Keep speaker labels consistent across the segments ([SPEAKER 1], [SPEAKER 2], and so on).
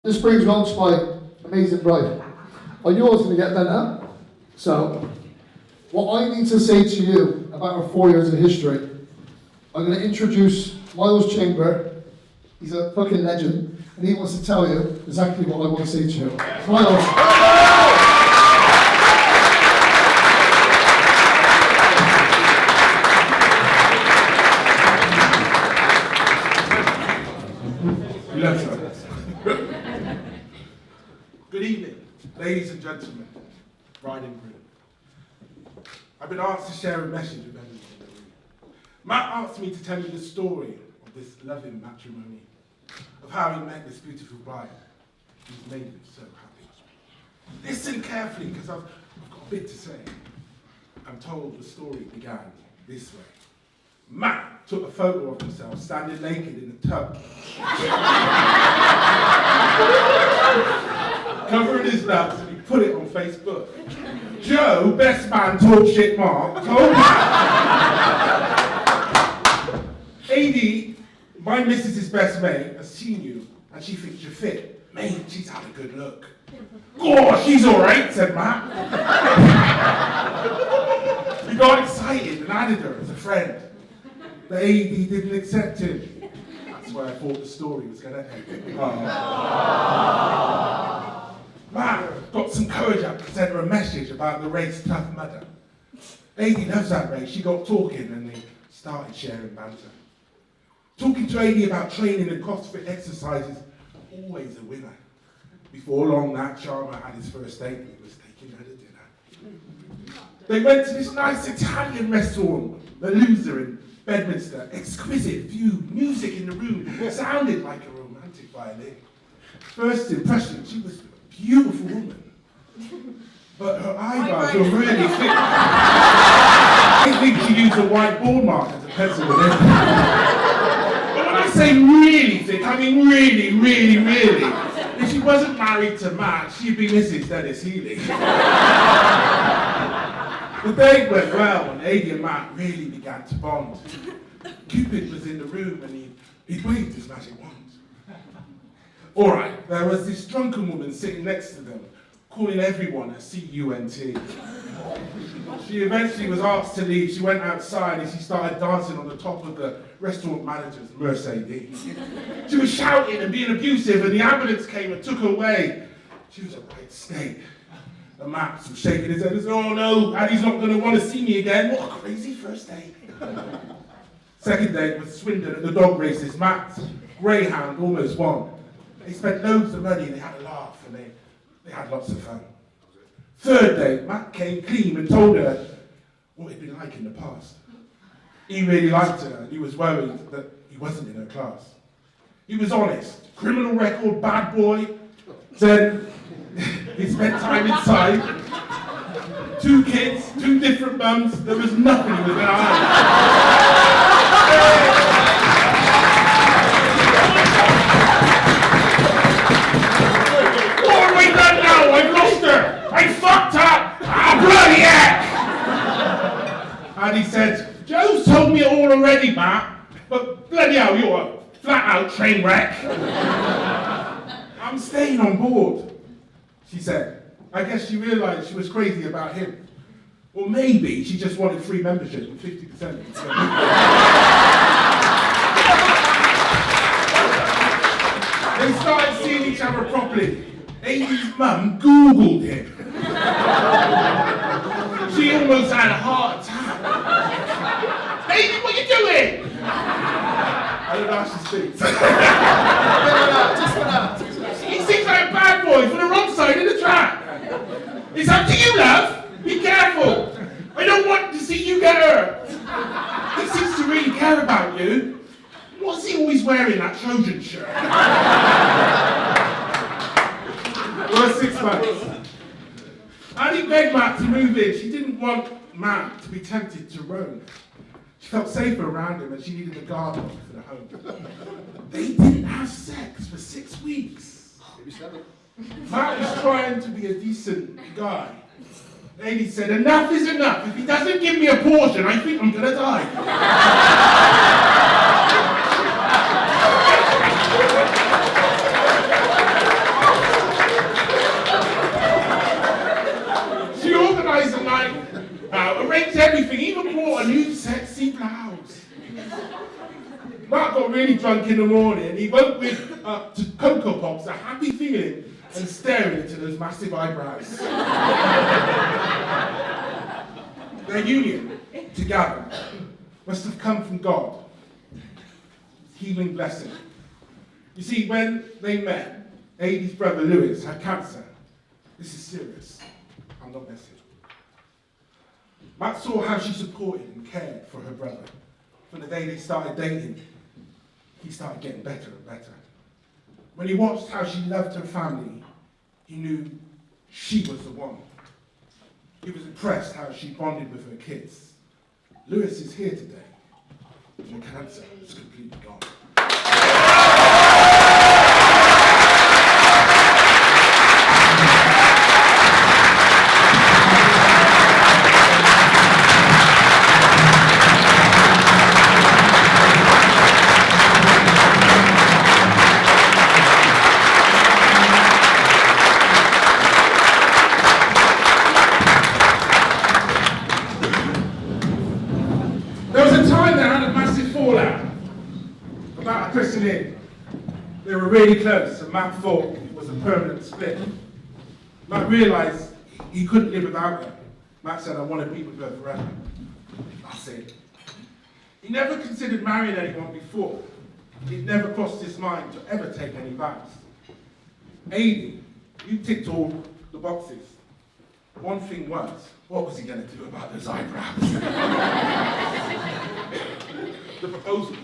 [SPEAKER 1] This brings me on to my amazing bride. I knew I was going to get bent up. So, what I need to say to you about our 4 years of history, I'm going to introduce Miles Chamber. He's a fucking legend, and he wants to tell you exactly what I want to say to you. Miles.
[SPEAKER 2] Good evening, ladies and gentlemen, bride and groom. I've been asked to share a message with everyone in the room. Matt asked me to tell you the story of this loving matrimony, of how he met this beautiful bride, who's made him so happy. Listen carefully, because I've got a bit to say. I'm told the story began this way. Matt took a photo of himself standing naked in a tub, covering his nuts, and he put it on Facebook. Joe, best man, talk shit Mark, told Matt, AD, my missus' best mate, has seen you, and she thinks you're fit. Mate, she's had a good look. Gosh, she's alright, said Matt. He got excited and added her as a friend. The AD didn't accept him. That's where I thought the story was going to end. Matt got some courage up to send her a message about the race Tough Mudder. AD loves that race. She got talking and they started sharing banter. Talking to AD about training and CrossFit exercises, always a winner. Before long, that charmer had his first date and he was taking her to dinner. They went to this nice Italian restaurant, The Loser in Bedminster. Exquisite view, music in the room, sounded like a romantic violin. First impression, she was a beautiful woman, but her eyebrows were really thick. I think she used a white ball marker to pencil them in. But when I say really thick, I mean really, really, really. If she wasn't married to Matt, she'd be Mrs. Dennis Healy. The date went well, and AD and Matt really began to bond. Cupid was in the room, and he'd waved his magic wand. All right, there was this drunken woman sitting next to them, calling everyone a C-U-N-T. She eventually was asked to leave. She went outside, and she started dancing on the top of the restaurant manager's Mercedes. She was shouting and being abusive, and the ambulance came and took her away. She was a right state. The Matt was shaking his head and said, oh no, Addie's not going to want to see me again. What a crazy first date. Second date was Swindon at the dog races. Matt's greyhound almost won. They spent loads of money and they had a laugh and they had lots of fun. Third date, Matt came clean and told her what it'd been like in the past. He really liked her and he was worried that he wasn't in her class. He was honest. Criminal record, bad boy. Then he spent time inside. 2 kids, 2 different mums. There was nothing he was going to hide. What have I done now? I've lost her. I fucked up. Ah, bloody heck. And he said, Joe's told me it all already, Matt. But bloody hell, you're a flat-out train wreck. I'm staying on board. She said, I guess she realised she was crazy about him. Or maybe she just wanted free membership and 50%. They started seeing each other properly. Amy's mum Googled him. She almost had a heart attack. Amy, what are you doing? I don't know how she speaks. He seems like a bad boy for the wrong side of the track. It's up to you, love. Be careful. I don't want to see you get hurt. He seems to really care about you. What's he always wearing that Trojan shirt? Well, 6 months. Annie begged Matt to move in. She didn't want Matt to be tempted to roam. She felt safer around him and she needed a garden for the home. They didn't have sex for 6 weeks.
[SPEAKER 1] Maybe 7.
[SPEAKER 2] Matt was trying to be a decent guy. Lady said, enough is enough. If he doesn't give me a portion, I think I'm gonna die. got really drunk in the morning. He woke with to Cocoa Pops, a happy feeling, and staring into those massive eyebrows. Their union together must have come from God. Healing blessing. You see, when they met, Adie's brother Lewis had cancer. This is serious. I'm not messing. Matt saw how she supported and cared for her brother. From the day they started dating, he started getting better and better. When he watched how she loved her family, he knew she was the one. He was impressed how she bonded with her kids. Lewis is here today, and the cancer is completely gone. About a christening. They were really close, and Matt thought it was a permanent split. Matt realised he couldn't live without her. Matt said, I want to be with her forever. That's it. He never considered marrying anyone before. It never crossed his mind to ever take any vows. Adie, you ticked all the boxes. One thing was, what was he going to do about those eyebrows? The proposal.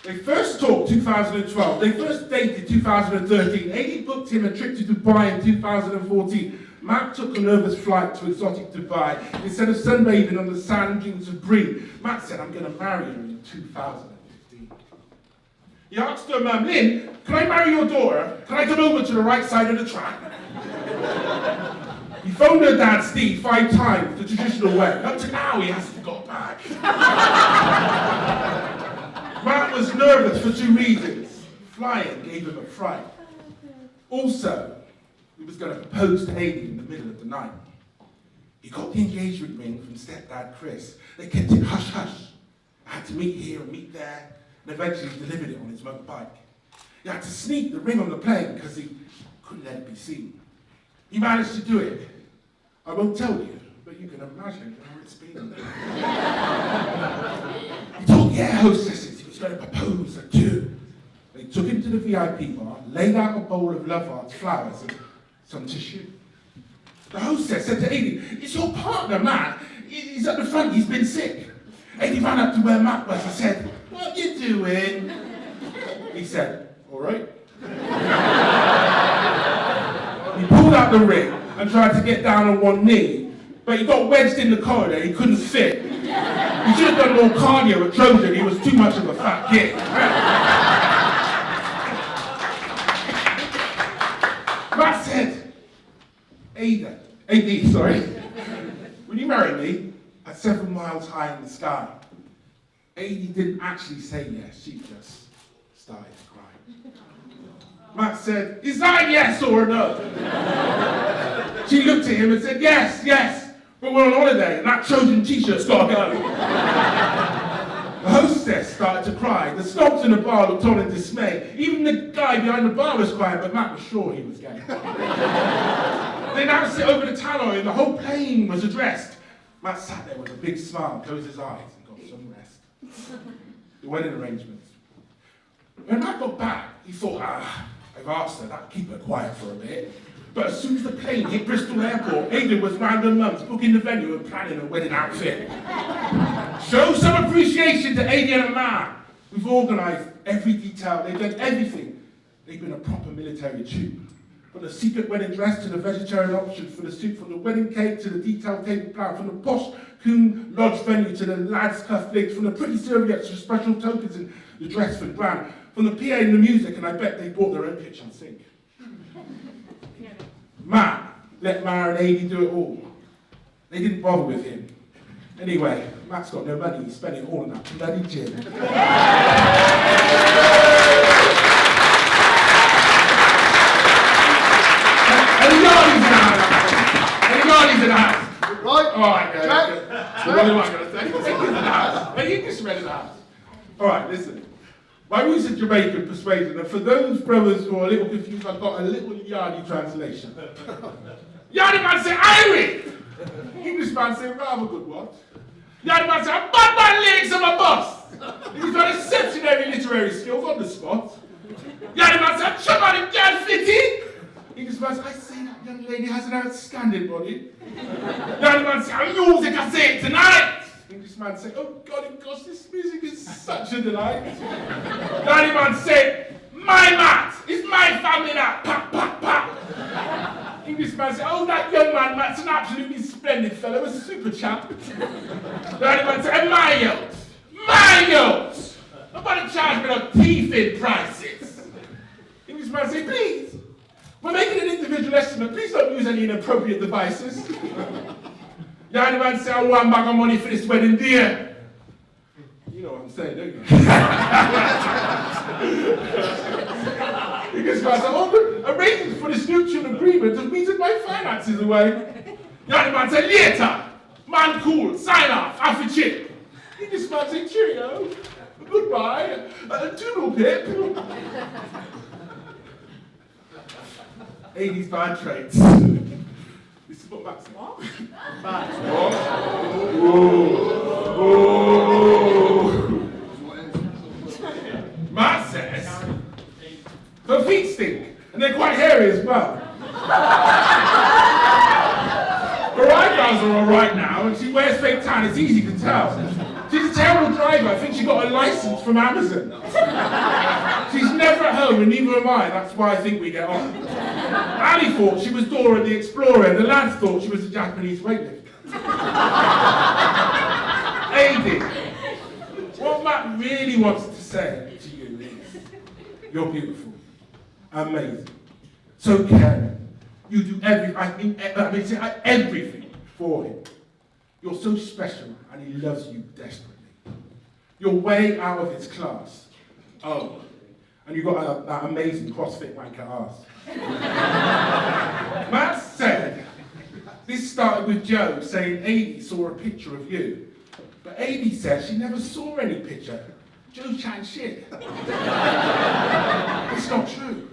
[SPEAKER 2] They first talked 2012. They first dated 2013. Adie booked him a trip to Dubai in 2014. Matt took a nervous flight to exotic Dubai. Instead of sunbathing on the sand dunes of Brie, Matt said, I'm going to marry her in 2015. He asked her mum, Lynn, can I marry your daughter? Can I come over to the right side of the track? He phoned her dad, Steve, 5 times, the traditional way. Up to now, he hasn't got back. Matt was nervous for 2 reasons. Flying gave him a fright. Also, he was going to propose to Adie in the middle of the night. He got the engagement ring from stepdad Chris. They kept it hush-hush. I had to meet here and meet there, and eventually he delivered it on his motorbike. He had to sneak the ring on the plane because he couldn't let it be seen. He managed to do it. I won't tell you, but you can imagine how it's been. He told the air hostesses he was going to propose at 2. They took him to the VIP bar, laid out a bowl of love hearts, flowers, and some tissue. The hostess said to Adie, it's your partner, Matt. He's at the front, he's been sick. Adie ran up to where Matt was and said, what you doing? He said, all right. He pulled out the ring and tried to get down on one knee, but he got wedged in the corridor, he couldn't fit. He should have done more cardio at Trojan, he was too much of a fat kid. Matt said, Adie, will you marry me at 7 miles high in the sky? Adie didn't actually say yes, she just started to cry. Matt said, is that a yes or a no? She looked at him and said, yes, but we're on holiday and that Trojan t-shirt's got to go. The hostess started to cry. The snobs in the bar looked on in dismay. Even the guy behind the bar was crying, but Matt was sure he was gay. They now sit over the tannoy and the whole plane was addressed. Matt sat there with a big smile, closed his eyes and got some rest. The wedding arrangements. When Matt got back, he thought, I've asked her, that'll keep her quiet for a bit. But as soon as the plane hit Bristol Airport, Adrian was round her mum's, booking the venue and planning her wedding outfit. Show some appreciation to Adrian and Matt. We've organised every detail, they've done everything. They've been a proper military troop. From the secret wedding dress to the vegetarian options for the soup, from the wedding cake to the detailed table plan, from the posh Coombe Lodge venue to the lads' cufflinks, from the pretty serviettes to special tokens in the dress for the brand, from the PA and the music, and I bet they bought their own kitchen sink. Matt let Mara and Adie do it all. They didn't bother with him. Anyway, Matt's got no money, he's spending it all on that bloody gym. Anybody's in the house?
[SPEAKER 1] Right?
[SPEAKER 2] Alright, guys.
[SPEAKER 1] Jack?
[SPEAKER 2] What am I going to say? He's in the house. Hey, you just read in the house. All right, listen. My roots are Jamaican persuasion, and for those brothers who are a little confused, I've got a little Yardi translation. Yardi man say, Irish! English man say, rather good what? Yardi man say, I'm bad man lyrics on my boss! He's got exceptionary literary skills on the spot. Yardi man say, I'm chum on him, girl flitty! English man say, I say that young lady has an outstanding body. Yardi man say, I'm music, I say it tonight! English man say, oh golly gosh, this music is such a delight. Yardi man say, my Matt, it's my family now, pap, pap, pap. English man say, oh that young man, Matt's an absolutely splendid fellow, a super chap. Yardi man say, my yacht, nobody charge me no teeth-in prices. English man say, please, we're making an individual estimate, please don't use any inappropriate devices. Yardi man say, I want back of money for this wedding, dear. You know what I'm saying, don't you? English man say, all the arrangements for this mutual agreement have meted my finances away. Yardi man say, later. Man cool, sign off, half a chip. English man say, cheerio, goodbye, toodle pip. 80s bad traits. This is what Matt said. What? Matt says her feet stink, and they're quite hairy as well. Her eyebrows are alright now, and she wears fake tan, it's easy to tell. She's a terrible driver, I think she got a license from Amazon. She's never at home, and neither am I, that's why I think we get on. Ali thought she was Dora the Explorer, and the lads thought she was a Japanese weightlifter. Aidy, what Matt really wants to say to you is, you're beautiful, amazing, so caring. You do everything for him. You're so special, and he loves you desperately. You're way out of his class. Oh, and you've got that amazing CrossFit wanker ass. Matt said, this started with Joe saying Amy saw a picture of you. But Amy said she never saw any picture. Joe chatting shit. It's not true.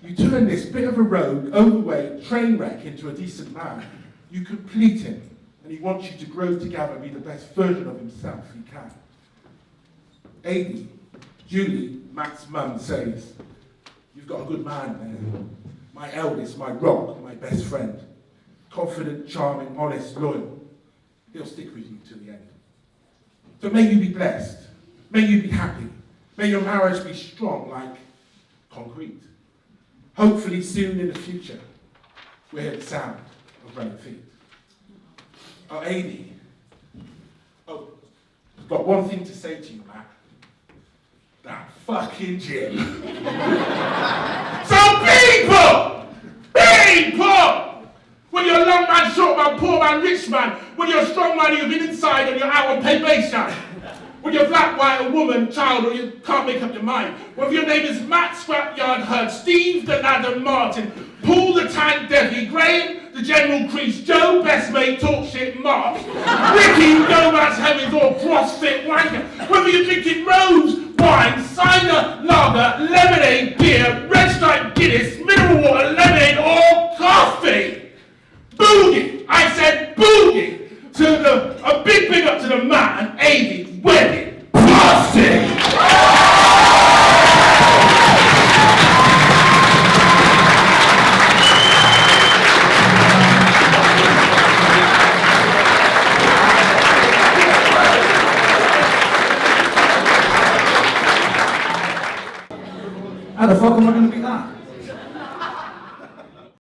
[SPEAKER 2] You turn this bit of a rogue, overweight train wreck into a decent man. You complete him, and he wants you to grow together and be the best version of himself he can. Amy, Julie, Matt's mum, says, you've got a good man there. My eldest, my rock, my best friend. Confident, charming, honest, loyal. He'll stick with you to the end. So may you be blessed. May you be happy. May your marriage be strong like concrete. Hopefully soon in the future, we'll hear the sound of running feet. Oh, Amy. Oh, I've got one thing to say to you, Matt. That fucking gym. So people! When you're a long man, short man, poor man, rich man, when you're a strong man, you've been inside and you're out on probation. When you're black, white, a woman, child, or you can't make up your mind. Whether your name is Matt Scrapyard Hudds, Steve the Ladder Martin, Paul the Tank Devi, Graham the General Crease, Joe Best Mate Talk Shit Mark, Ricky Nomads Hemmings or CrossFit Wanker. Whether you're drinking rose, wine, cider, lager, lemonade, beer, red stripe Guinness, mineral water, lemonade or coffee. Boogie, I said boogie. A big up to the Matt and Amy wedding party!
[SPEAKER 3] How the fuck am I going to be that?